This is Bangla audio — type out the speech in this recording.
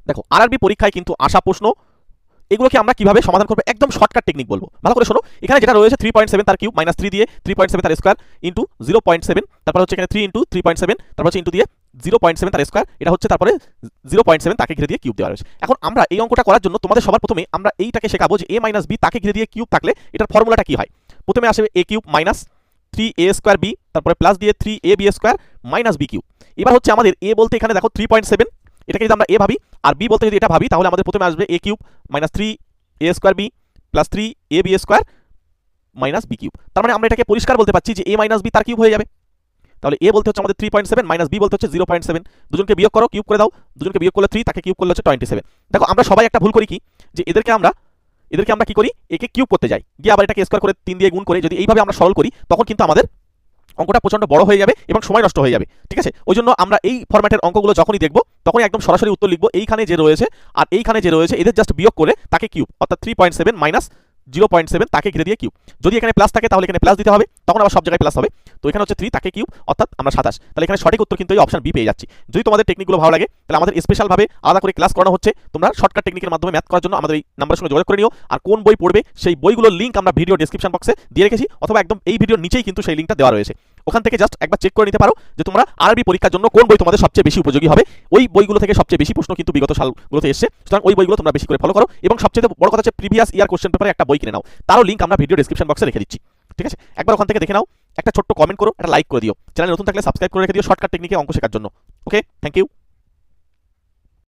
দেখো আরআরবি পরীক্ষায় কিন্তু আসা প্রশ্ন, এগুলোকে আমরা কিভাবে সমাধান করবো একদম শর্টকাট টেকনিক বলবো। ভালো করে শোনো, এখানে যেটা রয়েছে 3.7 তার কিউব মাইনাস 3 দিয়ে 3.7 তার স্কোয়ার ইন্টু 0.7, তারপর হচ্ছে এখানে 3 ইন্টু 3.7, তারপর হচ্ছে ইন্টু দিয়ে 0.7 তার স্কোয়ার, এটা হচ্ছে তারপরে 0.7 তাকে ঘিরে দিয়ে কিউব দেওয়া রয়েছে। এখন আমরা এই অঙ্কটা করার জন্য তোমাদের সবার প্রথমে আমরা এইটাকে শেখাবো যে a মাইনাস বি তাকে ঘিরে দিয়ে কিউব থাকলে এটার ফর্মুলাটা কি হয়। প্রথমে আসবে a cube minus 3a square B, তারপরে প্লাস দিয়ে 3ab square minus B cube. এবার হচ্ছে আমাদের a বলতে এখানে দেখো 3.7, এটাকে যদি আমরা a ভাবি, আর b বলতে যদি এটা ভাবি, তাহলে আমাদের প্রথমে আসবে a cube minus 3a square B plus 3ab square minus B cube. তার মানে আমরা এটাকে পরিষ্কার বলতে পারছি যে a মাইনাস বি তার কিউব হয়ে যাবে। তাহলে a বলতে হচ্ছে আমাদের 3.7 মাইনাস b বলতে হচ্ছে 0.7, দুজনকে বিয়োগ করো, কিউব করে দাও, দুজনকে বিয়োগ করলে 3, তাকে কিউব করলে হচ্ছে 27। দেখো আমরা সবাই একটা ভুল করি কি, যে এদেরকে আমরা কি করি, একে কিউব করতে যাই, গিয়ে আবার এটাকে স্কোয়ার করে 3 দিয়ে গুণ করে যদি এইভাবে আমরা সরল করি, তখন কিন্তু আমাদের অঙ্কটা প্রচন্ড বড় হয়ে যাবে এবং সময় নষ্ট হয়ে যাবে। ঠিক আছে, ওই জন্য আমরা এই ফরম্যাটের অঙ্কগুলো যখনই দেখবো তখনই একদম সরাসরি উত্তর লিখবো, এইখানে যে রয়েছে আর এইখানে যে রয়েছে এদের জাস্ট বিয়োগ করে তাকে কিউব, অর্থাৎ 3.7 মাইনাস 0.7 তাকে ঘিরে দিয়ে কিউব। যদি এখানে প্লাস থাকে তাহলে এখানে প্লাস দিতে হবে, তখন আবার সব জায়গায় প্লাস হবে। তো এখানে হচ্ছে 3 তাকে কিউব, অর্থাৎ আমরা 27। তাহলে এখানে সঠিক উত্তর কিন্তু এই অপশন বি পেয়ে যাচ্ছি। যদি তোমাদের টেকনিকগুলো ভালো লাগে তাহলে আমাদের স্পেশালভাবে আলাদা করে ক্লাস করানো হচ্ছে, তোমরা শর্টকাট টেকনিকের মাধ্যমে ম্যাথ করার জন্য আমাদের এই নাম্বারের সঙ্গে যোগাযোগ করে নিও। আর কোন বই পড়বে সেই বইগুলোর লিঙ্ক আমরা ভিডিও ডেসক্রিপশন বক্সে দিয়ে রেখেছি, অথবা একদম এই ভিডিওর নিচেই কিন্তু সেই লিঙ্কটা দেওয়া রয়েছে। ওখান থেকে জাস্ট একবার চেক করে নিতে পারো যে তোমরা আরবি পরীক্ষার জন্য কোন বই তোমাদের সবচেয়ে বেশি উপযোগী হবে। ওই বইগুলো থেকে সবচেয়ে বেশি প্রশ্ন কিন্তু বিগত সালগুলোতে এসেছে, সুতরাং ওই বইগুলো তোমরা বেশি করে ফলো করো। এবং সবচেয়ে বড় কথা হচ্ছে প্রিভিয়াস ইয়ার কোশ্চেন পেপারে একটা বই কিনে নাও, তারও লিঙ্ক আমরা ভিডিও ডেসক্রিপশন বক্সে রেখে দিচ্ছি। ঠিক আছে, একবার ওখান থেকে দেখে নাও, একটা ছোট্ট কমেন্ট করো, একটা লাইক করে দিও, চ্যানেল নতুন থাকলে সাবস্ক্রাইব করে রেখে দিও শর্টকাট টেকনিকে অঙ্ক শেখার জন্য। ওকে, থ্যাংক ইউ।